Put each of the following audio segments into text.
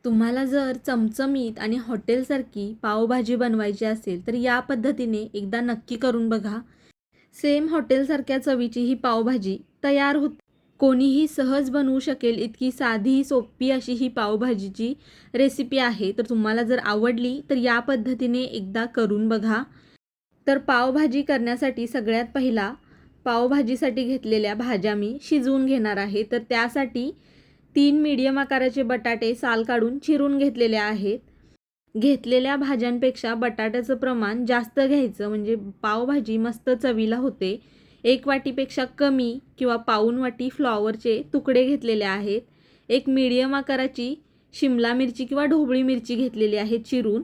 तुम्हाला जर चमचमीत आणि हॉटेलसारखी पावभाजी बनवायची असेल तर या पद्धतीने एकदा नक्की करून बघा. सेम हॉटेलसारख्या चवीची ही पावभाजी तयार होते. कोणीही सहज बनवू शकेल इतकी साधी सोपी अशी ही पावभाजीची रेसिपी आहे. तर तुम्हाला जर आवडली तर या पद्धतीने एकदा करून बघा. तर पावभाजी करण्यासाठी सगळ्यात पहिला पावभाजीसाठी घेतलेल्या भाज्या मी शिजवून घेणार आहे. तर त्यासाठी 3 मीडियम आकाराचे बटाटे साल काढून चिरून घेतलेले आहेत. घेतलेल्या भाज्यांपेक्षा बटाट्याचं प्रमाण जास्त घ्यायचं म्हणजे पावभाजी मस्त चवीला होते. 1 वाटीपेक्षा कमी किंवा पाऊण वाटी फ्लॉवरचे तुकडे घेतलेले आहेत. एक मीडियम आकाराची शिमला मिरची किंवा ढोबळी मिरची घेतलेली आहे चिरून.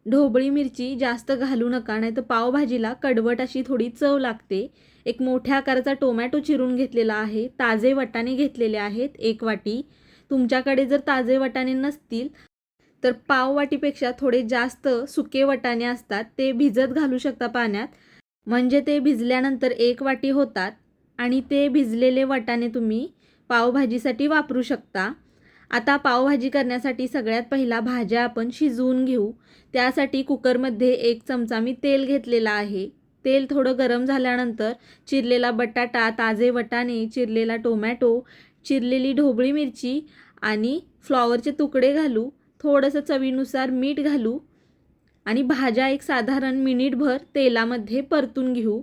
ढोबळी मिरची जास्त घालू नका, नाही तर पावभाजीला कडवट अशी थोडी चव लागते. एक मोठ्या आकाराचा टोमॅटो चिरून घेतलेला आहे. ताजे वाटाणे घेतलेले आहेत 1 वाटी. तुमच्याकडे जर ताजे वाटाणे नसतील तर पाव वाटीपेक्षा थोडे जास्त सुके वाटाणे असतात ते भिजत घालू शकता पाण्यात. म्हणजे ते भिजल्यानंतर 1 वाटी होतात आणि ते भिजलेले वाटाणे तुम्ही पावभाजीसाठी वापरू शकता. आता पावभाजी करण्यासाठी सगळ्यात पहिला भाज्या आपण शिजवून घेऊ. त्यासाठी कुकरमध्ये 1 चमचा मी तेल घेतलेला आहे. तेल थोडं गरम झाल्यानंतर चिरलेला बटाटा, ताजे वाटाणे, चिरलेला टोमॅटो, चिरलेली ढोबळी मिरची आणि फ्लॉवरचे तुकडे घालू. थोडंसं चवीनुसार मीठ घालू आणि भाज्या एक साधारण मिनिटभर तेलामध्ये परतून घेऊ.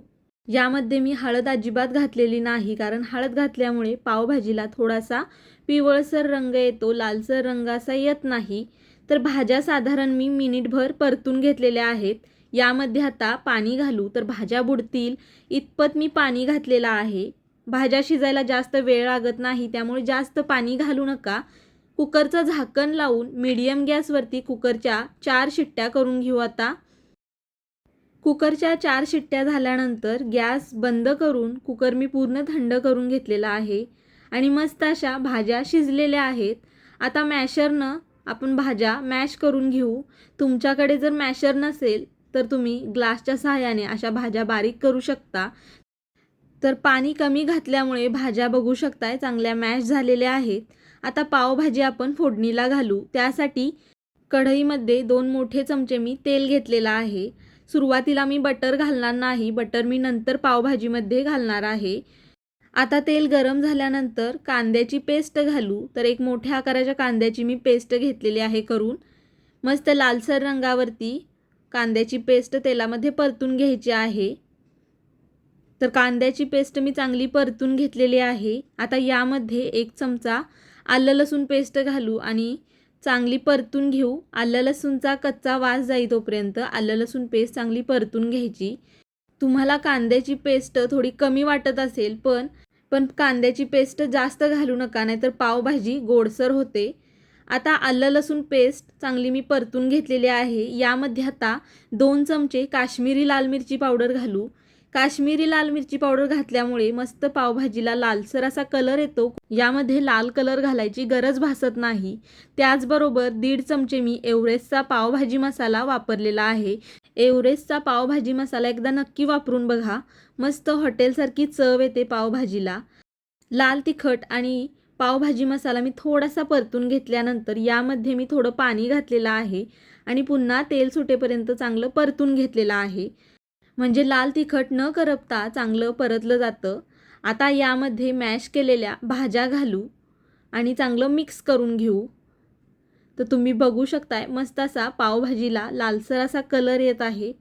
यामध्ये मी हळद अजिबात घातलेली नाही, कारण हळद घातल्यामुळे पावभाजीला थोडासा पिवळसर रंग येतो, लालसर रंग असा येत नाही. तर भाज्या साधारण मी मिनिटभर परतून घेतलेल्या आहेत. यामध्ये आता पाणी घालू. तर भाज्या बुडतील इतपत मी पाणी घातलेलं आहे. भाज्या शिजायला जास्त वेळ लागत नाही, त्यामुळे जास्त पाणी घालू नका. कुकरचं झाकण लावून मीडियम गॅसवरती कुकरच्या 4 शिट्ट्या करून घेऊ. आता कुकरच्या 4 शिट्ट्या झाल्यानंतर गॅस बंद करून कुकर मी पूर्ण थंड करून घेतलेला आहे आणि मस्त अशा भाज्या शिजलेल्या आहेत. आता मॅशरनं आपण भाज्या मॅश करून घेऊ. तुमच्याकडे जर मॅशर नसेल तर तुम्ही ग्लासच्या सहाय्याने अशा भाज्या बारीक करू शकता. तर पाणी कमी घातल्यामुळे भाज्या बघू शकताय चांगल्या मॅश झालेल्या आहेत. आता पावभाजी आपण फोडणीला घालू. त्यासाठी कढईमध्ये 2 मोठे चमचे मी तेल घेतलेलं आहे. सुरुवातीला मी बटर घालणार नाही, बटर मी नंतर पावभाजीमध्ये घालणार आहे. आता तेल गरम झाल्यानंतर कांद्याची पेस्ट घालू. तर एक मोठ्या आकाराच्या कांद्याची मी पेस्ट घेतलेली आहे करून. मस्त लालसर रंगावरती कांद्याची पेस्ट तेलामध्ये परतून घ्यायची आहे. तर कांद्याची पेस्ट मी चांगली परतून घेतलेली आहे. आता यामध्ये 1 चमचा आलं लसूण पेस्ट घालू आणि चांगली परतून घेऊ. आलं लसूणचा कच्चा वास जाई तोपर्यंत आलं लसूण पेस्ट चांगली परतून घ्यायची. तुम्हाला कांद्याची पेस्ट थोडी कमी वाटत असेल पण कांद्याची पेस्ट जास्त घालू नका, नाहीतर पावभाजी गोडसर होते. आता आलं लसूण पेस्ट चांगली मी परतून घेतलेली आहे. यामध्ये आता 2 चमचे काश्मीरी लाल मिरची पावडर घालू. काश्मीरी लाल मिरची पावडर घातल्यामुळे मस्त पावभाजीला लालसर असा कलर येतो. यामध्ये लाल कलर घालायची गरज भासत नाही. त्याचबरोबर 1.5 चमचे मी एव्हरेस्टचा पावभाजी मसाला वापरलेला आहे. एव्हरेस्टचा पावभाजी मसाला एकदा नक्की वापरून बघा. मस्त हॉटेलसारखी चव येते पावभाजीला. लाल तिखट आणि पावभाजी मसाला मी थोडासा परतून घेतल्यानंतर यामध्ये मी थोडं पाणी घातलेलं आहे आणि पुन्हा तेल सुटेपर्यंत चांगलं परतून घेतलेलं आहे. म्हणजे लाल तिखट न करपता चांगलं परतलं जातं. आता यामध्ये मॅश केलेल्या भाज्या घालू आणि चांगलं मिक्स करून घेऊ. तर तुम्ही बघू शकताय मस्त असा पावभाजीला लालसर असा कलर येत आहे.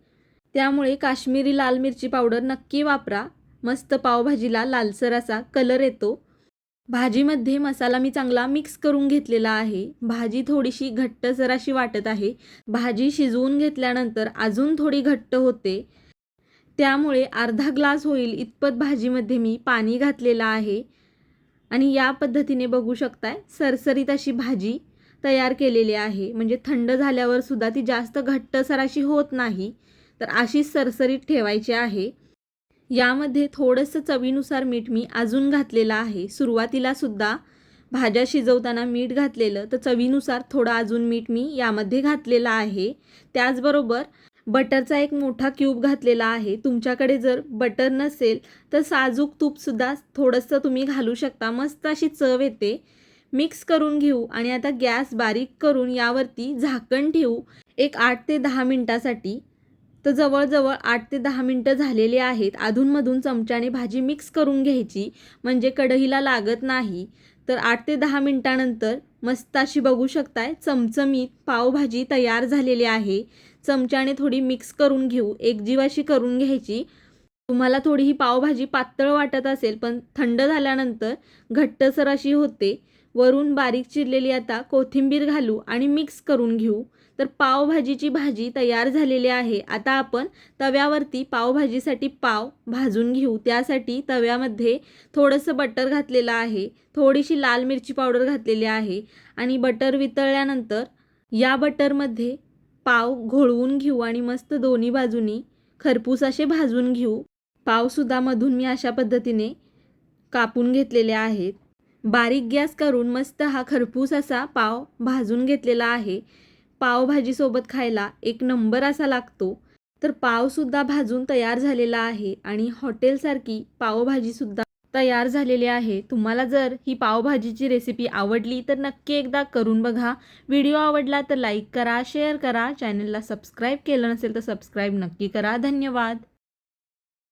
त्यामुळे काश्मीरी लाल मिरची पावडर नक्की वापरा. मस्त पावभाजीला लालसर असा कलर येतो. भाजीमध्ये मसाला मी चांगला मिक्स करून घेतलेला आहे. भाजी थोडीशी घट्टसर अशी वाटत आहे. भाजी शिजवून घेतल्यानंतर अजून थोडी घट्ट होते. त्यामुळे अर्धा ग्लास होईल इतपत भाजीमध्ये मी पाणी घातलेलं आहे आणि या पद्धतीने बघू शकताय सरसरीत अशी भाजी तयार केलेली आहे. म्हणजे थंड झाल्यावर सुद्धा ती जास्त घट्टसर अशी होत नाही. तर अशी सरसरीत ठेवायची आहे. यामध्ये थोडंसं चवीनुसार मीठ मी अजून घातलेलं आहे. सुरुवातीला सुद्धा भाज्या शिजवताना मीठ घातलेलं, तर चवीनुसार थोडं अजून मीठ मी यामध्ये घातलेलं आहे. त्याचबरोबर बटरचा एक मोठा क्यूब घातलेला आहे. तुमच्याकडे जर बटर नसेल तर साजूक तूपसुद्धा थोडंसं तुम्ही घालू शकता. मस्त अशी चव येते. मिक्स करून घेऊ आणि आता गॅस बारीक करून यावरती झाकण ठेवू एक 8 ते 10 मिनटासाठी. तर जवळजवळ 8 ते 10 मिनटं झालेली आहेत. अधूनमधून चमच्याने भाजी मिक्स करून घ्यायची म्हणजे कढईला लागत नाही. तर 8 ते 10 मिनटानंतर मस्त अशी बघू शकताय चमचमीत पावभाजी तयार झालेली आहे. चमच्याने थोडी मिक्स करून घेऊ, एकजीव अशी करून घ्यायची. तुम्हाला थोडी ही पावभाजी पातळ वाटत असेल पण थंड झाल्यानंतर घट्टसर अशी होते. वरून बारीक चिरलेली आता कोथिंबीर घालू आणि मिक्स करून घेऊ. तर पावभाजीची भाजी तयार झालेली आहे. आता आपण तव्यावरती पावभाजीसाठी पाव भाजून घेऊ. त्यासाठी तव्यामध्ये थोडंसं बटर घातलेलं आहे, थोडीशी लाल मिरची पावडर घातलेली आहे आणि बटर वितळल्यानंतर या बटरमध्ये पाव घोळवून घेऊ आणि मस्त दोन्ही बाजूनी खरपूस असे भाजून घेऊ. पावसुद्धा मधून मी अशा पद्धतीने कापून घेतलेले आहेत. बारीक गॅस करून मस्त हा खरपूस असा पाव भाजून घेतलेला आहे. पावभाजीसोबत खायला एक नंबर असा लागतो. तर पावसुद्धा भाजून तयार झालेला आहे आणि हॉटेलसारखी पावभाजीसुद्धा तयार झालेली आहे. तुम्हाला जर ही पावभाजीची रेसिपी आवडली तर नक्की एकदा करून बघा. व्हिडिओ आवडला तर लाईक करा, शेअर करा. चॅनलला सबस्क्राईब केलं नसेल तर सबस्क्राईब नक्की करा. धन्यवाद.